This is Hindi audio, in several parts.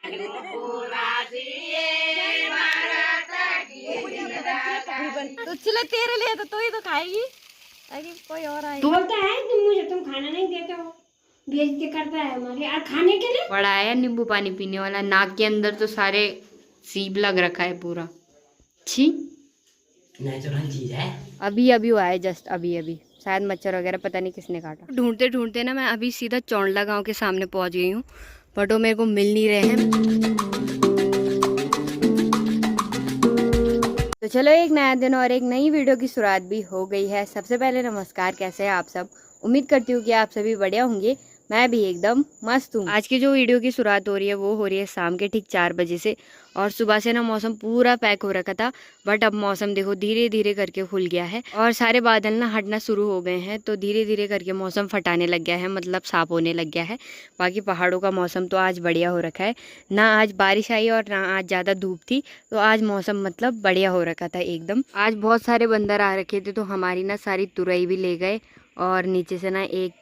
तो चले तेरे लिए तो तू ही तो खाएगी ताकि कोई और आए। तू बोलता है कि मुझे तुम खाना नहीं देते हो, बेइज्जती करता है हमारी और खाने के लिए बड़ा है नींबू पानी पीने वाला, नाक के अंदर तो सारे सीब लग रखा है पूरा। छी, नेचुरल चीज है। अभी अभी हुआ है, जस्ट अभी अभी, शायद मच्छर वगैरह पता नहीं किसने काटा। ढूंढते ढूंढते ना मैं अभी सीधा चौंडला गांव के सामने पहुंच गई हूँ, बट वो मेरे को मिल नहीं रहे हैं। तो चलो, एक नया दिन और एक नई वीडियो की शुरुआत भी हो गई है। सबसे पहले नमस्कार, कैसे हैं आप सब। उम्मीद करती हूँ कि आप सभी बढ़िया होंगे। मैं भी एकदम मस्त हूँ। आज की जो वीडियो की शुरुआत हो रही है वो हो रही है शाम के ठीक 4 बजे से। और सुबह से ना मौसम पूरा पैक हो रखा था, बट अब मौसम देखो धीरे धीरे करके खुल गया है और सारे बादल ना हटना शुरू हो गए हैं। तो धीरे धीरे करके मौसम फटाने लग गया है, मतलब साफ होने लग गया है। बाकी पहाड़ों का मौसम तो आज बढ़िया हो रखा है, ना आज बारिश आई और ना आज ज़्यादा धूप थी। तो आज मौसम मतलब बढ़िया हो रखा था एकदम। आज बहुत सारे बंदर आ रखे थे, तो हमारी ना सारी तुरई भी ले गए और नीचे से ना एक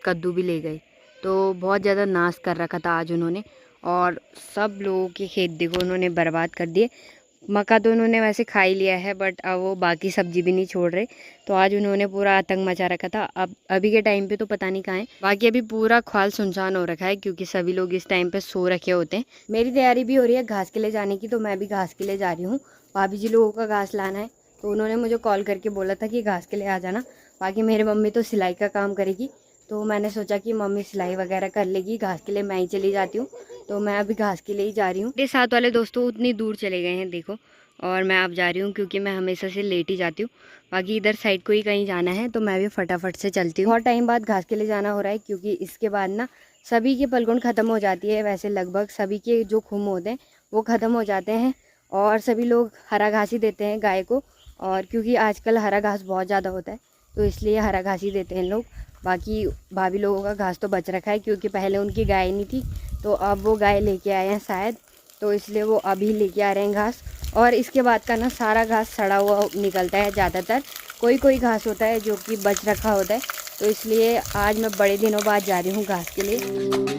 कद्दू भी ले गए। तो बहुत ज़्यादा नाश कर रखा था आज उन्होंने, और सब लोगों के खेत देखो उन्होंने बर्बाद कर दिए। मक्का तो उन्होंने वैसे खा ही लिया है, बट अब वो बाकी सब्जी भी नहीं छोड़ रहे। तो आज उन्होंने पूरा आतंक मचा रखा था। अब अभी के टाइम पे तो पता नहीं कहाँ है। बाकी अभी पूरा ख्वाल सुनसान हो रखा है, क्योंकि सभी लोग इस टाइम पे सो रखे होते हैं। मेरी तैयारी भी हो रही है घास के लिए जाने की, तो मैं भी घास के लिए जा रही हूँ। भाभी जी लोगों का घास लाना है, तो उन्होंने मुझे कॉल करके बोला था कि घास के लिए आ जाना। बाकी मेरी मम्मी तो सिलाई का काम करेगी, तो मैंने सोचा कि मम्मी सिलाई वगैरह कर लेगी, घास के लिए मैं ही चली जाती हूँ। तो मैं अभी घास के लिए ही जा रही हूँ। मेरे साथ वाले दोस्तों उतनी दूर चले गए हैं देखो, और मैं अब जा रही हूँ, क्योंकि मैं हमेशा से लेट ही जाती हूँ। बाकी इधर साइड को ही कहीं जाना है, तो मैं भी फटाफट से चलती हूँ। बहुत टाइम बाद घास के लिए जाना हो रहा है, क्योंकि इसके बाद ना सभी की पलकुन ख़त्म हो जाती है। वैसे लगभग सभी के जो खुम होते हैं वो ख़त्म हो जाते हैं, और सभी लोग हरा घास ही देते हैं गाय को। और क्योंकि आजकल हरा घास बहुत ज़्यादा होता है, तो इसलिए हरा घास ही देते हैं लोग। बाकी भाभी लोगों का घास तो बच रखा है, क्योंकि पहले उनकी गाय नहीं थी, तो अब वो गाय लेके आए हैं शायद, तो इसलिए वो अभी लेके आ रहे हैं घास। और इसके बाद का ना सारा घास सड़ा हुआ निकलता है ज़्यादातर। कोई कोई घास होता है जो कि बच रखा होता है, तो इसलिए आज मैं बड़े दिनों बाद जा रही हूँ घास के लिए।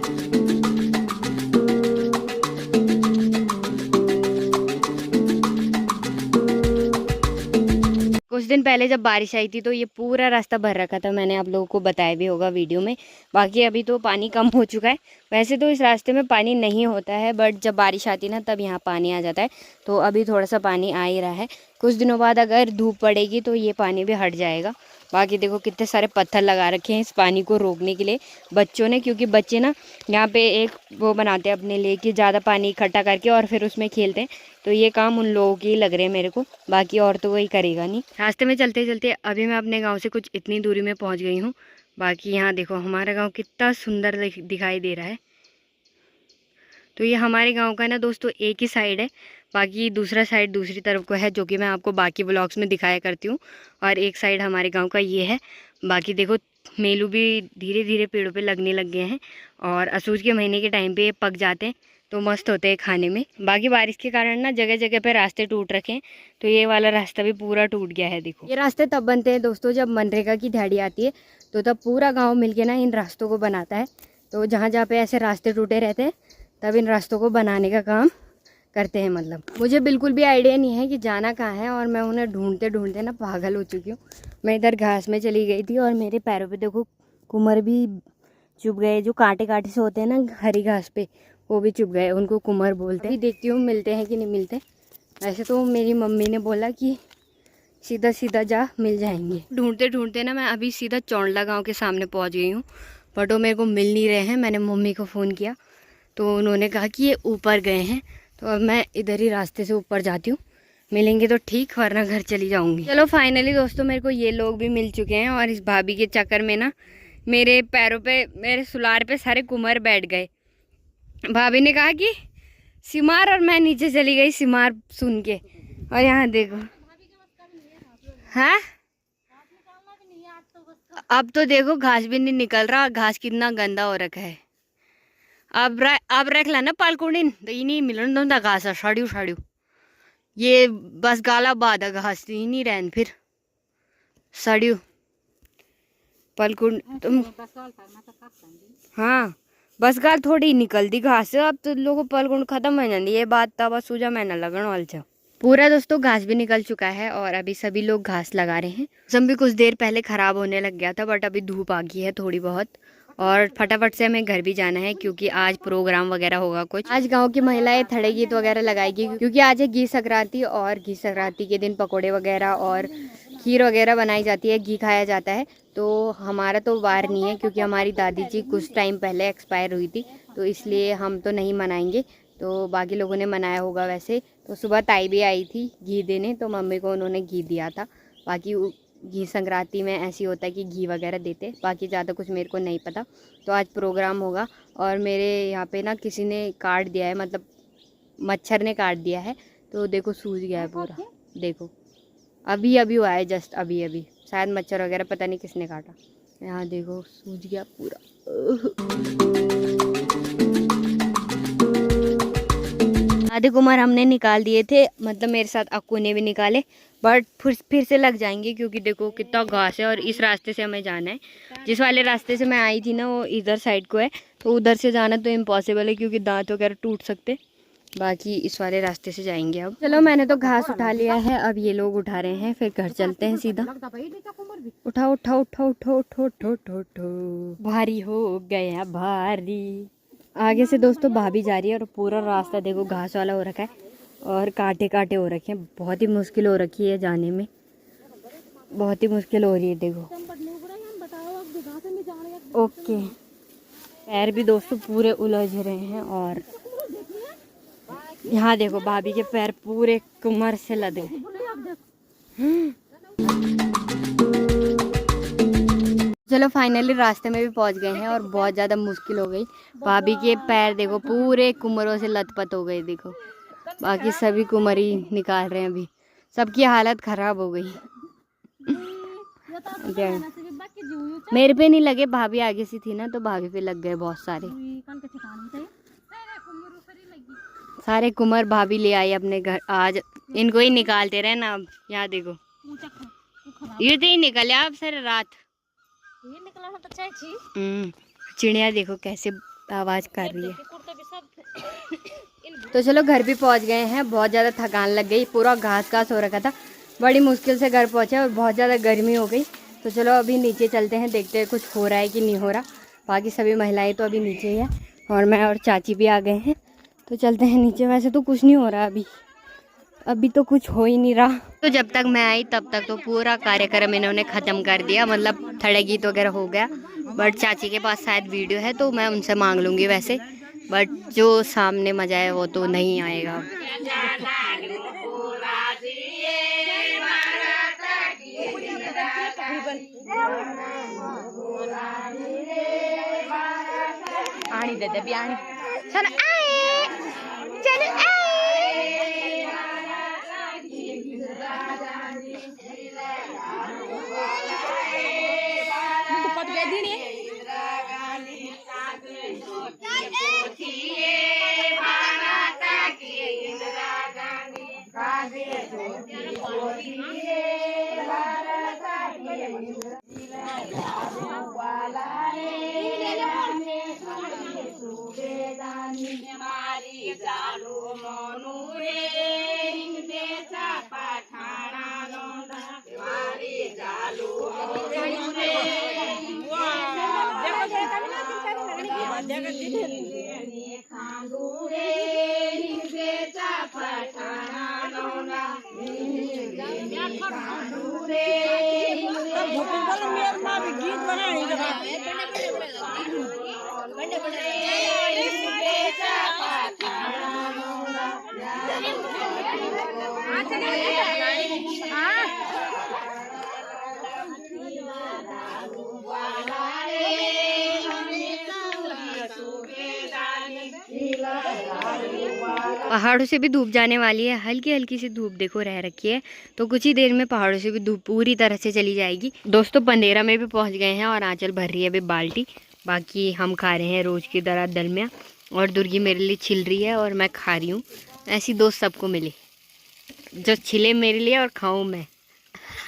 कुछ दिन पहले जब बारिश आई थी तो ये पूरा रास्ता भर रखा था, मैंने आप लोगों को बताया भी होगा वीडियो में। बाकी अभी तो पानी कम हो चुका है। वैसे तो इस रास्ते में पानी नहीं होता है, बट जब बारिश आती है ना तब यहाँ पानी आ जाता है। तो अभी थोड़ा सा पानी आ ही रहा है। कुछ दिनों बाद अगर धूप पड़ेगी तो ये पानी भी हट जाएगा। बाकी देखो कितने सारे पत्थर लगा रखे हैं इस पानी को रोकने के लिए बच्चों ने, क्योंकि बच्चे ना यहाँ पे एक वो बनाते हैं अपने लिए कि ज़्यादा पानी इकट्ठा करके और फिर उसमें खेलते हैं। तो ये काम उन लोगों के ही लग रहे हैं मेरे को, बाकी और तो कोई करेगा नहीं। रास्ते में चलते चलते अभी मैं अपने गाँव से कुछ इतनी दूरी में पहुँच गई हूँ। बाकी यहाँ देखो हमारा गाँव कितना सुंदर दिखाई दे रहा है। तो ये हमारे गांव का ना दोस्तों एक ही साइड है, बाकी दूसरा साइड दूसरी तरफ को है, जो कि मैं आपको बाकी ब्लॉग्स में दिखाया करती हूँ। और एक साइड हमारे गांव का ये है। बाकी देखो मेलू भी धीरे धीरे पेड़ों पे लगने लग गए हैं, और असूज के महीने के टाइम पे ये पक जाते हैं, तो मस्त होते हैं खाने में। बाकी बारिश के कारण ना जगह जगह पे रास्ते टूट रखे हैं, तो ये वाला रास्ता भी पूरा टूट गया है। देखो ये रास्ते तब बनते हैं दोस्तों जब मनरेगा की दिहाड़ी आती है, तो तब पूरा गाँव मिल ना इन रास्तों को बनाता है। तो जहाँ जहाँ पे ऐसे रास्ते टूटे रहते हैं तब इन रास्तों को बनाने का काम करते हैं। मतलब मुझे बिल्कुल भी आइडिया नहीं है कि जाना कहाँ है, और मैं उन्हें ढूंढते ढूंढते ना पागल हो चुकी हूँ। मैं इधर घास में चली गई थी और मेरे पैरों पे देखो कुमर भी चुभ गए, जो कांटे कांटे से होते हैं ना हरी घास पे, वो भी चुभ गए। उनको कुमर बोलते हैं। देखती हूँ मिलते हैं कि नहीं मिलते। वैसे तो मेरी मम्मी ने बोला कि सीधा सीधा जा, मिल जाएंगे। ढूंढते ढूंढते ना मैं अभी सीधा चौंडला गाँव के सामने पहुँच गई हूँ, बट वो मेरे को मिल नहीं रहे हैं। मैंने मम्मी को फ़ोन किया तो उन्होंने कहा कि ये ऊपर गए हैं। तो अब मैं इधर ही रास्ते से ऊपर जाती हूँ, मिलेंगे तो ठीक, वरना घर चली जाऊँगी। चलो फाइनली दोस्तों मेरे को ये लोग भी मिल चुके हैं, और इस भाभी के चक्कर में ना मेरे पैरों पे, मेरे सुलार पे सारे कुमर बैठ गए। भाभी ने कहा कि सिमार, और मैं नीचे चली गई सिमार सुन के। और यहाँ देखो, हाँ अब तो देखो घास भी नहीं निकल रहा, घास कितना गंदा हो रखा है। अब रख ला ना पालकुंडिन, तो ये नहीं मिलन तो घास साड़ियों साड़ियों, ये बस गाला बाधा घास ही नहीं रहन फिर साड़ियों पालकुंड तुम। हाँ बस गाल थोड़ी निकलती घास अब तो लोगों पल गुण खत्म हो जाती ये बात तब सूझा मैं न लगन वाल छ पूरा दोस्तों घास भी निकल चुका है और अभी सभी लोग घास लगा रहे हैं। मौसम भी कुछ देर पहले खराब होने लग गया था बट अभी धूप आ गई है थोड़ी बहुत और फटाफट से हमें घर भी जाना है क्योंकि आज प्रोग्राम वगैरह होगा कुछ। आज गांव की महिलाएं थड़े गीत वगैरह लगाएगी क्योंकि आज है घी संक्रांति और घी संक्रांति के दिन पकोड़े वगैरह और खीर वगैरह बनाई जाती है, घी खाया जाता है। तो हमारा तो वार नहीं है क्योंकि हमारी दादी जी कुछ टाइम पहले एक्सपायर हुई थी तो इसलिए हम तो नहीं मनाएंगे, तो बाकी लोगों ने मनाया होगा वैसे। तो सुबह ताई भी आई थी घी देने तो मम्मी को उन्होंने घी दिया था। बाकी घी संक्रांति में ऐसी होता है कि घी वगैरह देते, बाकी ज़्यादा कुछ मेरे को नहीं पता। तो आज प्रोग्राम होगा और मेरे यहाँ पे ना किसी ने काट दिया है, मतलब मच्छर ने काट दिया है। तो देखो सूज गया है पूरा, देखो अभी अभी हुआ है जस्ट अभी अभी, शायद मच्छर वगैरह पता नहीं किसने काटा। यहाँ देखो सूज गया पूरा। आधे कुमार हमने निकाल दिए थे, मतलब मेरे साथ अक्कू ने भी निकाले बट फिर से लग जाएंगे क्योंकि देखो कितना घास है और इस रास्ते से हमें जाना है। जिस वाले रास्ते से मैं आई थी ना वो इधर साइड को है तो उधर से जाना तो इम्पॉसिबल है क्योंकि दांत वगैरह टूट सकते। बाकी इस वाले रास्ते से जाएंगे अब। चलो मैंने तो घास उठा लिया है, अब ये लोग उठा रहे हैं, फिर घर चलते हैं सीधा। उठाओ उठाओ उठाओ उठो उठो उठो उठो उठो, भारी हो गया भारी। आगे से दोस्तों भाभी जा रही है और पूरा रास्ता देखो घास वाला हो रखा है और कांटे कांटे हो रखे हैं, बहुत ही मुश्किल हो रखी है जाने में, बहुत ही मुश्किल हो रही है देखो। ओके पैर भी दोस्तों पूरे उलझ रहे हैं और यहाँ देखो भाभी के पैर पूरे कमर से लदे। चलो फाइनली रास्ते में भी पहुंच गए हैं और बहुत ज़्यादा मुश्किल हो गई। भाभी के पैर देखो पूरे कुमरों से लथपथ हो गए देखो, बाकी सभी कुमर ही निकाल रहे हैं अभी, सबकी हालत खराब हो गई। मेरे पे नहीं लगे, भाभी आगे से थी ना तो भाभी पे लग गए बहुत सारे कुमर भाभी ले आई अपने घर, आज इनको ही निकालते रहे ना। अब यहाँ देखो ये तो ही निकले अब सर रात ये निकला तो चिड़िया देखो कैसे आवाज कर रही है। तो चलो घर भी पहुंच गए हैं, बहुत ज़्यादा थकान लग गई, पूरा घास घास हो रखा था, बड़ी मुश्किल से घर पहुंचे और बहुत ज़्यादा गर्मी हो गई। तो चलो अभी नीचे चलते हैं, देखते हैं कुछ हो रहा है कि नहीं हो रहा। बाकी सभी महिलाएं तो अभी नीचे ही है और मैं और चाची भी आ गए हैं, तो चलते हैं नीचे। वैसे तो कुछ नहीं हो रहा अभी तो कुछ हो ही नहीं रहा। तो जब तक मैं आई तब तक तो पूरा कार्यक्रम इन्होंने ख़त्म कर दिया, मतलब थड़े गीत वगैरह हो गया। बट चाची के पास शायद वीडियो है तो मैं उनसे मांग लूँगी वैसे, बट जो सामने मजा है वो तो नहीं आएगा। आनी दे दे बियानी चल आए चल आए। पहाड़ों से भी धूप जाने वाली है, हल्की हल्की सी धूप देखो रह रखी है, तो कुछ ही देर में पहाड़ों से भी धूप पूरी तरह से चली जाएगी। दोस्तों पंदेरा में भी पहुंच गए हैं और आंचल भर रही है अभी बाल्टी। बाकी हम खा रहे हैं रोज की तरह दलमिया और दुर्गी मेरे लिए छिल रही है और मैं खा रही हूँ। ऐसी दोस्त सबको मिले जो छिले मेरे लिए और खाऊं मैं।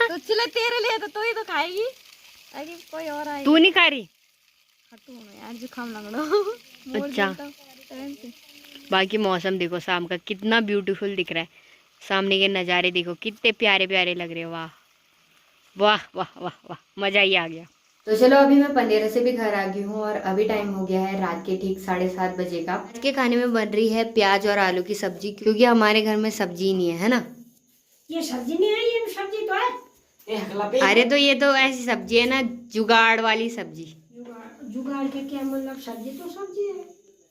तो छिले तेरे लिए तो तू ही तो खाएगी, कोई और आएगी। तू नहीं खा रही? यार जुकाम लग रहा। मोर अच्छा। बोलता हूँ टाइम से। बाकी मौसम देखो शाम का कितना ब्यूटीफुल दिख रहा है। सामने के नज़ारे देखो कितने प्यारे प्यारे लग रहे हैं। वाह वाह वाह वाह वाह, मज़ा ही आ गया। तो चलो अभी मैं पंदेरा से भी घर आ गई हूँ और अभी टाइम हो गया है रात के ठीक 7:30 बजे का। आज के खाने में बन रही है प्याज और आलू की सब्जी, क्योंकि हमारे घर में सब्जी ही नहीं है ना। ये सब्जी नहीं है, ये सब्जी तो है। ए हकला पे अरे तो ये तो ऐसी सब्जी है ना, जुगाड़ वाली सब्जी। जुगाड़ के क्या मतलब, सब्जी तो सब्जी है।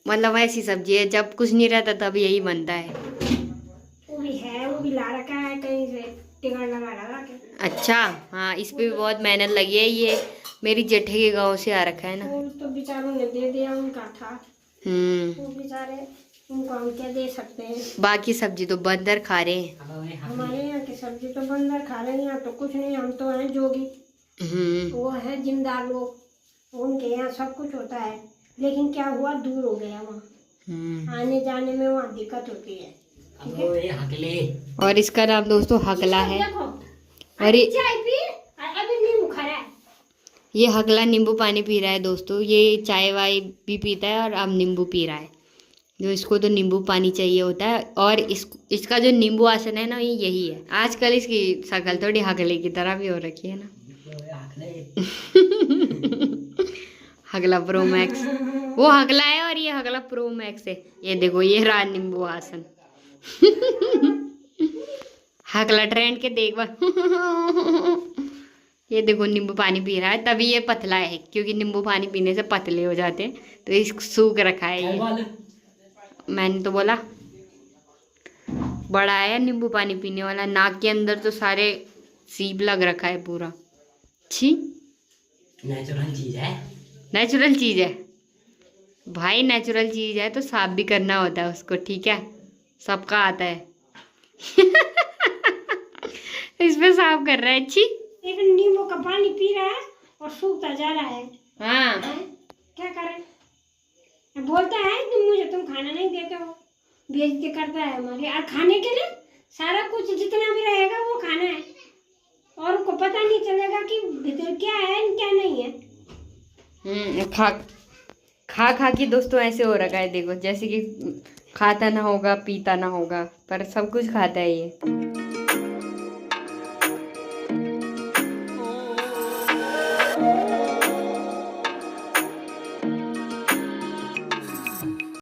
मतलब ऐसी सब्जी है जब कुछ नहीं रहता तब यही बनता है। वो भी है, वो भी ला रखा है कहीं से, टिकट लगा के। अच्छा हाँ, इस पे भी बहुत मेहनत लगी है। ये मेरी जेठे के गांव से आ रखा है ना। वो तो बेचारों ने दे दिया, उनका था। वो बेचारे, उनको हम क्या दे सकते हैं। बाकी सब्जी तो बंदर खा रहे हैं। हमारे यहाँ की सब्जी तो बंदर खा रहे हैं, यहाँ तो कुछ नहीं। हम तो हैं जोगी, वो है जिम्मेदार लोग, उनके यहाँ सब कुछ होता है। लेकिन क्या हुआ, दूर हो गया वहाँ, आने जाने में वहाँ दिक्कत होती है। अब ये हकले और इसका नाम दोस्तों हकला है। देखो, और ये चाय पी, अभी नींबू खा रहा है। ये हकला नींबू पानी पी रहा है दोस्तों। ये चाय वाय भी पीता है और अब नींबू पी रहा है। जो इसको तो नींबू पानी चाहिए होता है। और इसका जो नींबू आसन है ना, ये यही है। आजकल इसकी शक्ल थोड़ी हकले की तरह भी हो रखी है ना। हकला प्रो मैक्स, वो हकला है और ये हकला प्रो मैक्स है। ये देखो, ये रहा नींबू आसन। हकला ट्रेंड के देख ये देखो नींबू पानी पी रहा है, तभी ये पतला है, क्योंकि नींबू पानी पीने से पतले हो जाते हैं। तो इसको सूख रखा है ये। मैंने तो बोला बड़ा है नींबू पानी पीने वाला। नाक के अंदर तो सारे सीप लग रखा है पूरा। छी, नेचुरल चीज है। नेचुरल चीज है भाई, नेचुरल चीज है तो साफ भी करना होता है उसको, ठीक है। सबका आता है। इसमें साफ कर रहा है। छी, एक नींबू का पानी पी रहा है और सूखता जा रहा है। हाँ क्या करें, बोलता है कि मुझे तुम खाना नहीं देते हो, बेइज्जती करता है हमारी। और खाने के लिए सारा कुछ जितना भी रहेगा वो खाना है, और उनको पता नहीं चलेगा कि भीतर क्या है क्या नहीं है। खा खा के दोस्तों ऐसे हो रखा है देखो, जैसे कि खाता ना होगा पीता ना होगा, पर सब कुछ खाता है ये।